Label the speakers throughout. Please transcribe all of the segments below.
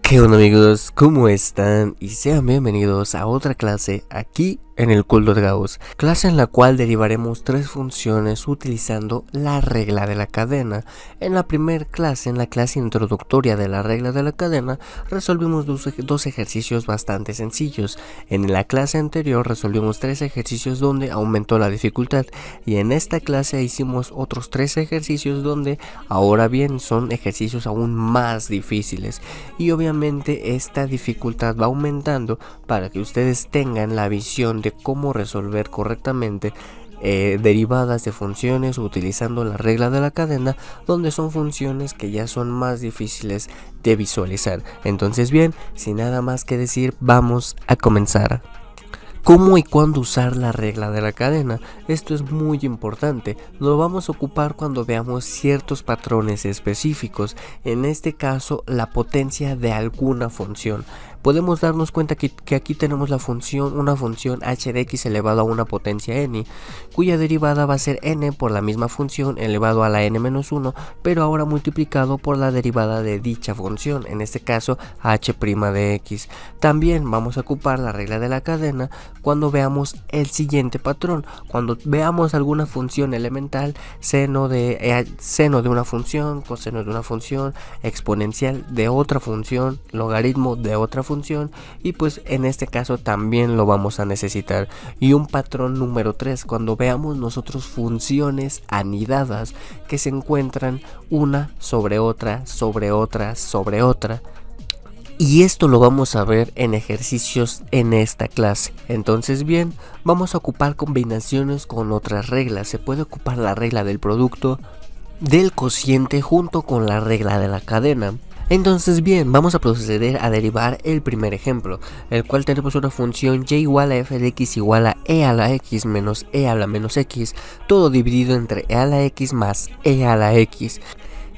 Speaker 1: ¿Qué onda amigos? ¿Cómo están? Y sean bienvenidos a otra clase aquí en el Culto de Gauss, clase en la cual derivaremos tres funciones utilizando la regla de la cadena. En la primera clase, en la clase introductoria de la regla de la cadena, resolvimos dos ejercicios bastante sencillos. En la clase anterior resolvimos tres ejercicios donde aumentó la dificultad, y en esta clase hicimos otros tres ejercicios donde ahora bien son ejercicios aún más difíciles, y obviamente esta dificultad va aumentando para que ustedes tengan la visión de cómo resolver correctamente derivadas de funciones utilizando la regla de la cadena, donde son funciones que ya son más difíciles de visualizar. Entonces bien, sin nada más que decir, vamos a comenzar. ¿Cómo y cuándo usar la regla de la cadena? Esto es muy importante, lo vamos a ocupar cuando veamos ciertos patrones específicos, en este caso la potencia de alguna función. Podemos darnos cuenta que aquí tenemos una función h de x elevado a una potencia n, cuya derivada va a ser n por la misma función elevado a la n-1, pero ahora multiplicado por la derivada de dicha función, en este caso h' de x. También vamos a ocupar la regla de la cadena cuando veamos el siguiente patrón, cuando veamos alguna función elemental, seno de una función, coseno de una función, exponencial de otra función, logaritmo de otra función, y pues en este caso también lo vamos a necesitar. Y un patrón número 3, cuando veamos nosotros funciones anidadas que se encuentran una sobre otra, sobre otra, sobre otra. Y esto lo vamos a ver en ejercicios en esta clase. Entonces bien, vamos a ocupar combinaciones con otras reglas. Se puede ocupar la regla del producto del cociente junto con la regla de la cadena. Entonces bien, vamos a proceder a derivar el primer ejemplo, el cual tenemos una función y igual a f de x igual a e a la x menos e a la menos x, todo dividido entre e a la x más e a la x.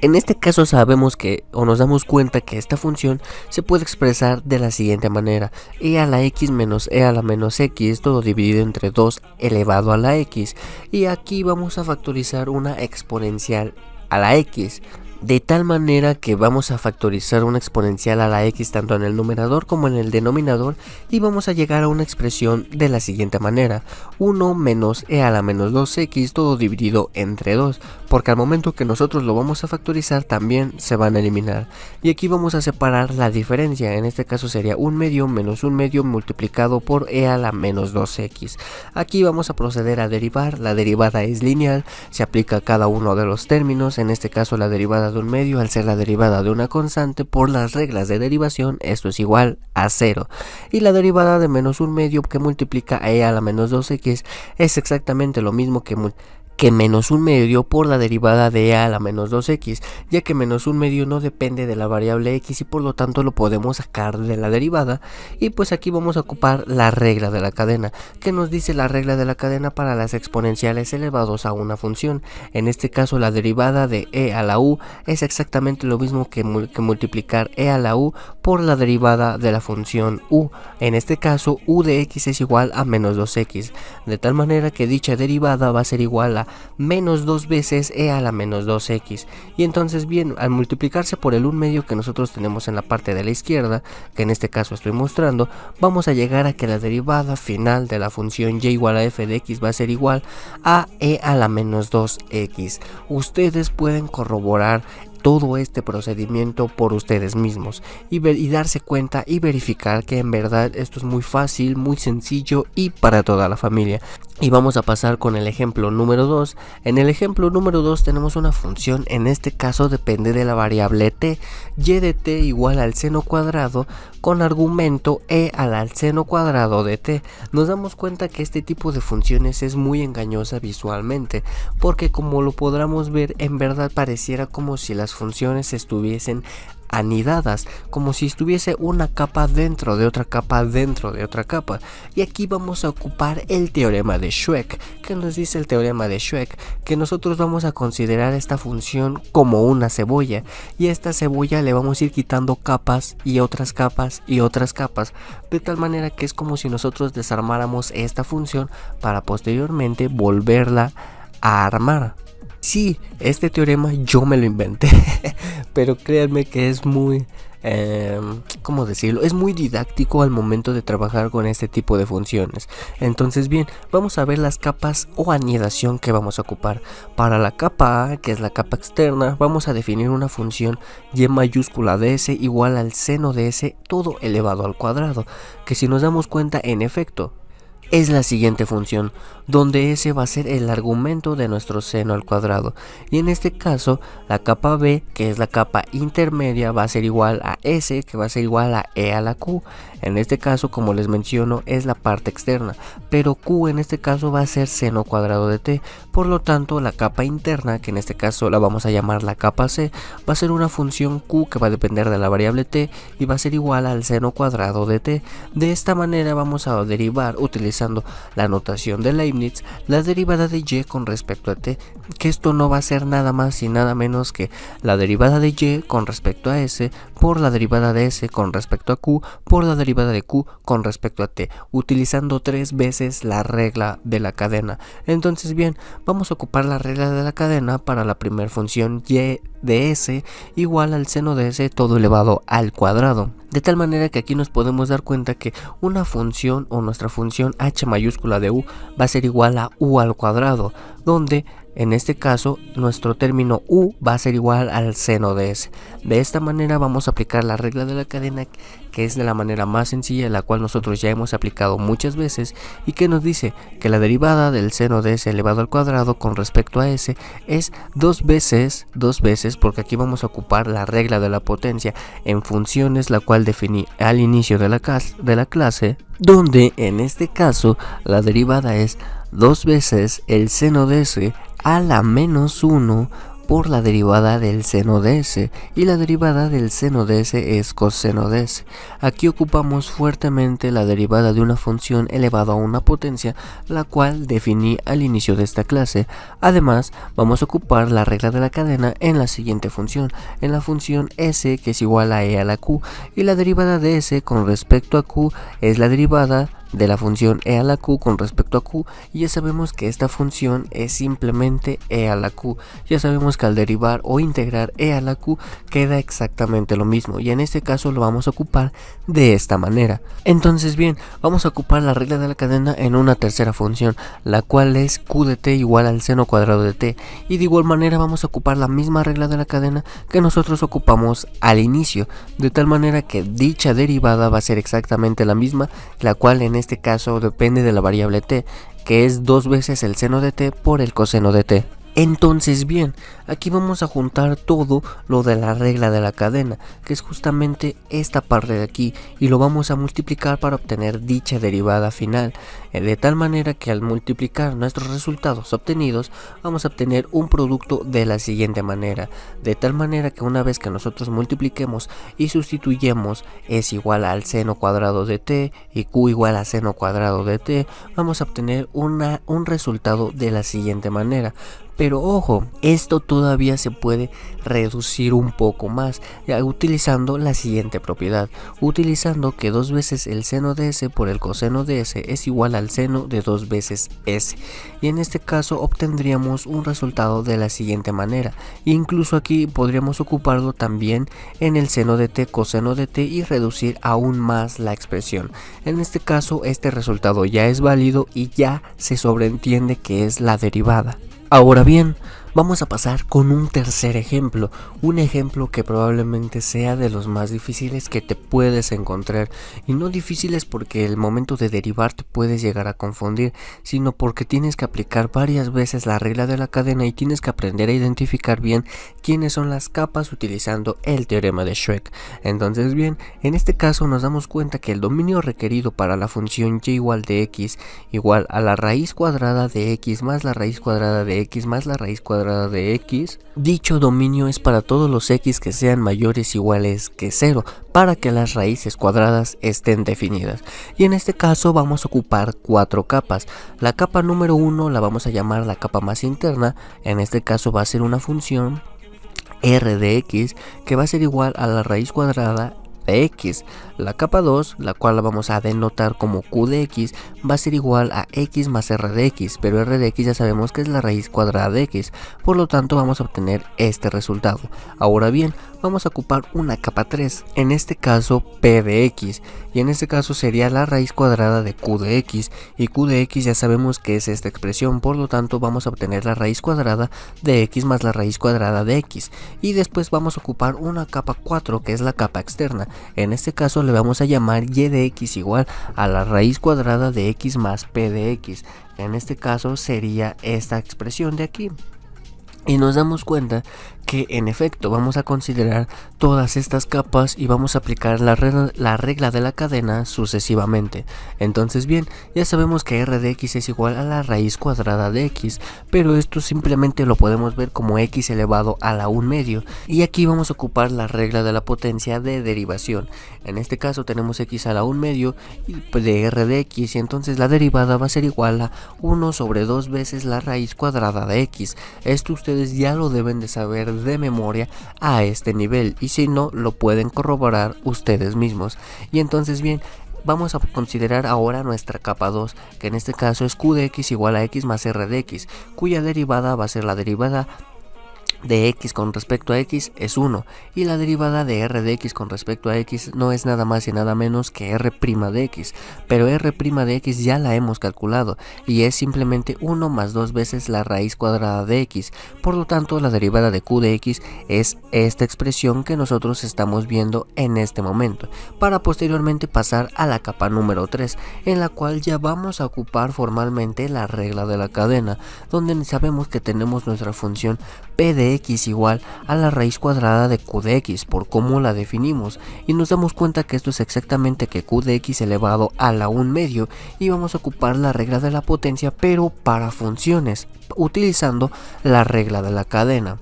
Speaker 1: En este caso sabemos que, o nos damos cuenta que esta función se puede expresar de la siguiente manera: e a la x menos e a la menos x, todo dividido entre 2 elevado a la x, y aquí vamos a factorizar una exponencial a la x. De tal manera que vamos a factorizar una exponencial a la x tanto en el numerador como en el denominador, y vamos a llegar a una expresión de la siguiente manera: 1 menos e a la menos 2x, todo dividido entre 2, porque al momento que nosotros lo vamos a factorizar también se van a eliminar, y aquí vamos a separar la diferencia. En este caso sería 1 medio menos 1 medio multiplicado por e a la menos 2x. Aquí vamos a proceder a derivar. La derivada es lineal, se aplica a cada uno de los términos. En este caso la derivada de un medio, al ser la derivada de una constante, por las reglas de derivación esto es igual a 0, y la derivada de menos un medio que multiplica a e a la menos 2x es exactamente lo mismo que menos un medio por la derivada de e a la menos 2x, ya que menos un medio no depende de la variable x y por lo tanto lo podemos sacar de la derivada. Y pues aquí vamos a ocupar la regla de la cadena. ¿Qué nos dice la regla de la cadena para las exponenciales elevados a una función? En este caso la derivada de e a la u es exactamente lo mismo que multiplicar e a la u por la derivada de la función u. En este caso u de x es igual a menos 2x, de tal manera que dicha derivada va a ser igual a menos 2 veces e a la menos 2x. Y entonces bien, al multiplicarse por el 1 medio que nosotros tenemos en la parte de la izquierda, que en este caso estoy mostrando, vamos a llegar a que la derivada final de la función y igual a f de x va a ser igual a e a la menos 2x. Ustedes pueden corroborar todo este procedimiento por ustedes mismos y darse cuenta y verificar que en verdad esto es muy fácil, muy sencillo y para toda la familia. Y vamos a pasar con el ejemplo número 2. En el ejemplo número 2 tenemos una función, en este caso depende de la variable t, y de t igual al seno cuadrado con argumento e al seno cuadrado de t. Nos damos cuenta que este tipo de funciones es muy engañosa visualmente, porque como lo podremos ver, en verdad pareciera como si las funciones estuviesen anidadas, como si estuviese una capa dentro de otra capa dentro de otra capa. Y aquí vamos a ocupar el teorema de Schweck. ¿Qué nos dice el teorema de Schweck? Que nosotros vamos a considerar esta función como una cebolla, y a esta cebolla le vamos a ir quitando capas y otras capas y otras capas, de tal manera que es como si nosotros desarmáramos esta función para posteriormente volverla a armar. Sí, este teorema yo me lo inventé, pero créanme que es muy, ¿cómo decirlo? Es muy didáctico al momento de trabajar con este tipo de funciones. Entonces bien, vamos a ver las capas o anidación que vamos a ocupar. Para la capa A, que es la capa externa, vamos a definir una función y mayúscula de s igual al seno de s todo elevado al cuadrado, que si nos damos cuenta, en efecto, es la siguiente función, donde s va a ser el argumento de nuestro seno al cuadrado, y en este caso la capa b, que es la capa intermedia, va a ser igual a s, que va a ser igual a e a la q. En este caso, como les menciono, es la parte externa, pero q en este caso va a ser seno cuadrado de t. Por lo tanto, la capa interna, que en este caso la vamos a llamar la capa c, va a ser una función q que va a depender de la variable t y va a ser igual al seno cuadrado de t. De esta manera vamos a derivar, utilizando la notación de Leibniz, la derivada de y con respecto a t, que esto no va a ser nada más y nada menos que la derivada de y con respecto a s por la derivada de s con respecto a q por la derivada de q con respecto a t, utilizando 3 veces la regla de la cadena. Entonces bien, vamos a ocupar la regla de la cadena para la primera función y de s igual al seno de s todo elevado al cuadrado. De tal manera que aquí nos podemos dar cuenta que una función o nuestra función h mayúscula de u va a ser igual a u al cuadrado, donde en este caso nuestro término u va a ser igual al seno de s. De esta manera vamos a aplicar la regla de la cadena, que es de la manera más sencilla, la cual nosotros ya hemos aplicado muchas veces, y que nos dice que la derivada del seno de s elevado al cuadrado con respecto a s es dos veces, porque aquí vamos a ocupar la regla de la potencia en funciones, la cual definí al inicio de la clase, donde en este caso la derivada es 2 veces el seno de s a la menos 1 por la derivada del seno de s, y la derivada del seno de s es coseno de s. Aquí ocupamos fuertemente la derivada de una función elevado a una potencia, la cual definí al inicio de esta clase. Además, vamos a ocupar la regla de la cadena en la siguiente función, en la función s, que es igual a e a la q, y la derivada de s con respecto a q es la derivada de la función e a la q con respecto a q, y ya sabemos que esta función es simplemente e a la q. Ya sabemos que al derivar o integrar e a la q queda exactamente lo mismo, y en este caso lo vamos a ocupar de esta manera. Entonces bien, vamos a ocupar la regla de la cadena en una tercera función, la cual es q de t igual al seno cuadrado de t, y de igual manera vamos a ocupar la misma regla de la cadena que nosotros ocupamos al inicio, de tal manera que dicha derivada va a ser exactamente la misma, la cual en este caso depende de la variable t, que es 2 veces el seno de t por el coseno de t. Entonces bien, aquí vamos a juntar todo lo de la regla de la cadena, que es justamente esta parte de aquí, y lo vamos a multiplicar para obtener dicha derivada final, de tal manera que al multiplicar nuestros resultados obtenidos vamos a obtener un producto de la siguiente manera, de tal manera que una vez que nosotros multipliquemos y sustituyemos es igual al seno cuadrado de t y q igual a seno cuadrado de t, vamos a obtener un resultado de la siguiente manera. Pero ojo, esto todavía se puede reducir un poco más, utilizando la siguiente propiedad, utilizando que 2 veces el seno de s por el coseno de s es igual al seno de 2 veces s, y en este caso obtendríamos un resultado de la siguiente manera. Incluso aquí podríamos ocuparlo también en el seno de t, coseno de t, y reducir aún más la expresión. En este caso este resultado ya es válido y ya se sobreentiende que es la derivada. Ahora bien, vamos a pasar con un tercer ejemplo, un ejemplo que probablemente sea de los más difíciles que te puedes encontrar, y no difíciles porque el momento de derivar te puedes llegar a confundir, sino porque tienes que aplicar varias veces la regla de la cadena y tienes que aprender a identificar bien quiénes son las capas utilizando el teorema de Schweck. Entonces bien, en este caso nos damos cuenta que el dominio requerido para la función y igual de x igual a la raíz cuadrada de x más la raíz cuadrada de x más la raíz cuadrada de x, dicho dominio es para todos los x que sean mayores o iguales que 0, para que las raíces cuadradas estén definidas. Y en este caso vamos a ocupar 4 capas. La capa número 1 la vamos a llamar la capa más interna, en este caso va a ser una función r de x que va a ser igual a la raíz cuadrada de x. La capa 2, la cual la vamos a denotar como q de x, va a ser igual a x más r de x, pero r de x ya sabemos que es la raíz cuadrada de x, por lo tanto vamos a obtener este resultado. Ahora bien, vamos a ocupar una capa 3, en este caso p de x, y en este caso sería la raíz cuadrada de q de x, y q de x ya sabemos que es esta expresión, por lo tanto vamos a obtener la raíz cuadrada de x más la raíz cuadrada de x, y después vamos a ocupar una capa 4 que es la capa externa, en este caso le vamos a llamar y de x igual a la raíz cuadrada de x más p de x, en este caso sería esta expresión de aquí. Y nos damos cuenta que en efecto vamos a considerar todas estas capas y vamos a aplicar la regla de la cadena sucesivamente. Entonces bien, ya sabemos que r de x es igual a la raíz cuadrada de x, pero esto simplemente lo podemos ver como x elevado a la 1 medio, y aquí vamos a ocupar la regla de la potencia de derivación. En este caso tenemos x a la 1 medio de r de x, y entonces la derivada va a ser igual a 1 sobre 2 veces la raíz cuadrada de x. Esto ustedes ya lo deben de saber de memoria a este nivel, y si no lo pueden corroborar ustedes mismos. Y entonces bien, vamos a considerar ahora nuestra capa 2, que en este caso es q de x igual a x más r de x, cuya derivada va a ser la derivada de x con respecto a x es 1, y la derivada de r de x con respecto a x no es nada más y nada menos que r' de x, pero r' de x ya la hemos calculado y es simplemente 1 más 2 veces la raíz cuadrada de x, por lo tanto la derivada de q de x es esta expresión que nosotros estamos viendo en este momento, para posteriormente pasar a la capa número 3, en la cual ya vamos a ocupar formalmente la regla de la cadena, donde sabemos que tenemos nuestra función p de x igual a la raíz cuadrada de q de x por cómo la definimos, y nos damos cuenta que esto es exactamente que q de x elevado a la 1 medio, y vamos a ocupar la regla de la potencia pero para funciones, utilizando la regla de la cadena.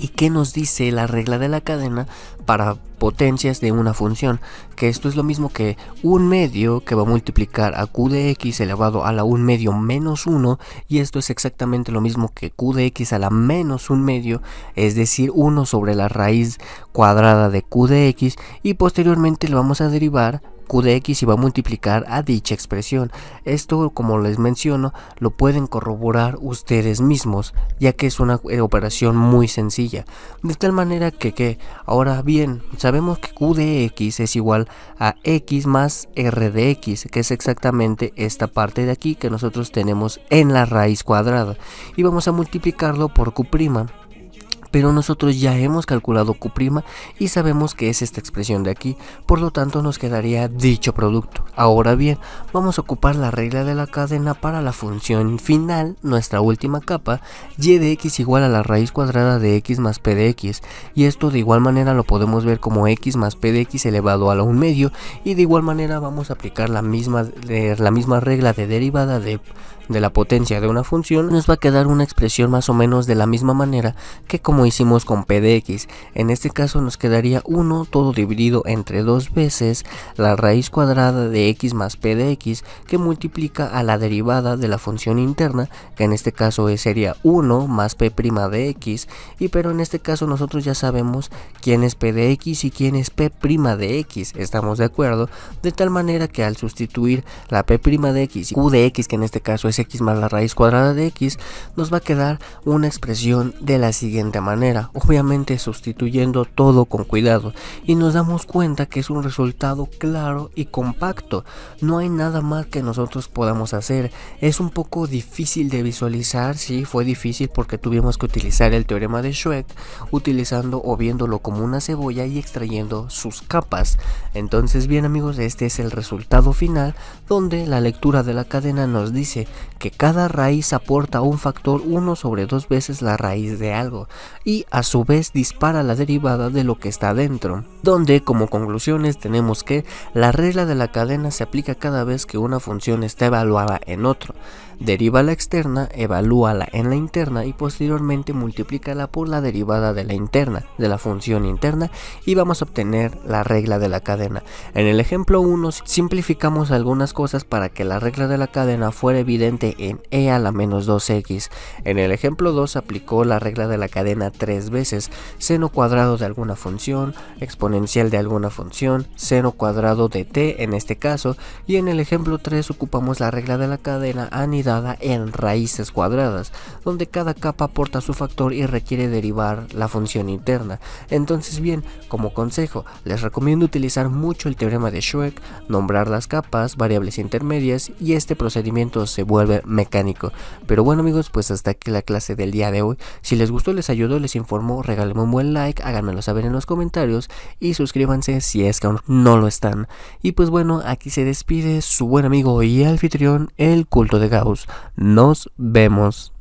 Speaker 1: ¿Y qué nos dice la regla de la cadena para potencias de una función? Que esto es lo mismo que 1 medio que va a multiplicar a q de x elevado a la 1 medio menos 1, y esto es exactamente lo mismo que q de x a la menos 1 medio, es decir 1 sobre la raíz cuadrada de q de x, y posteriormente lo vamos a derivar q de x y va a multiplicar a dicha expresión. Esto, como les menciono, lo pueden corroborar ustedes mismos, ya que es una operación muy sencilla, de tal manera que ahora bien, sabemos que q de x es igual a x más r de x, que es exactamente esta parte de aquí que nosotros tenemos en la raíz cuadrada, y vamos a multiplicarlo por q', pero nosotros ya hemos calculado q' y sabemos que es esta expresión de aquí, por lo tanto nos quedaría dicho producto. Ahora bien, vamos a ocupar la regla de la cadena para la función final, nuestra última capa, y de x igual a la raíz cuadrada de x más p de x, y esto de igual manera lo podemos ver como x más p de x elevado a la 1 medio, y de igual manera vamos a aplicar la misma regla de derivada de la potencia de una función. Nos va a quedar una expresión más o menos de la misma manera que como hicimos con p de x. En este caso nos quedaría 1 todo dividido entre 2 veces la raíz cuadrada de x más p de x, que multiplica a la derivada de la función interna, que en este caso sería 1 más p' de x, y pero en este caso nosotros ya sabemos quién es p de x y quién es p' de x, estamos de acuerdo, de tal manera que al sustituir la p' de x y q de x, que en este caso es x más la raíz cuadrada de x, nos va a quedar una expresión de la siguiente manera, obviamente sustituyendo todo con cuidado, y nos damos cuenta que es un resultado claro y compacto. No hay nada más que nosotros podamos hacer. Es un poco difícil de visualizar, sí, fue difícil porque tuvimos que utilizar el teorema de Schweck, utilizando o viéndolo como una cebolla y extrayendo sus capas. Entonces bien amigos, este es el resultado final, donde la lectura de la cadena nos dice que cada raíz aporta un factor 1 sobre 2 veces la raíz de algo, y a su vez dispara la derivada de lo que está dentro, donde como conclusiones tenemos que la regla de la cadena se aplica cada vez que una función está evaluada en otro. Deriva la externa, evalúala en la interna y posteriormente multiplícala por la derivada de la interna, de la función interna, y vamos a obtener la regla de la cadena. En el ejemplo 1 simplificamos algunas cosas para que la regla de la cadena fuera evidente presente en e a la menos 2x. En el ejemplo 2 aplicó la regla de la cadena 3 veces, seno cuadrado de alguna función, exponencial de alguna función, seno cuadrado de t en este caso, y en el ejemplo 3 ocupamos la regla de la cadena anidada en raíces cuadradas, donde cada capa aporta su factor y requiere derivar la función interna. Entonces bien, como consejo, les recomiendo utilizar mucho el teorema de Schweck, nombrar las capas, variables intermedias, y este procedimiento se vuelve mecánico. Pero bueno amigos, pues hasta aquí la clase del día de hoy. Si les gustó, les ayudó, les informó, regálenme un buen like, háganmelo saber en los comentarios y suscríbanse si es que aún no lo están. Y pues bueno, aquí se despide su buen amigo y anfitrión, el Culto de Gauss. Nos vemos.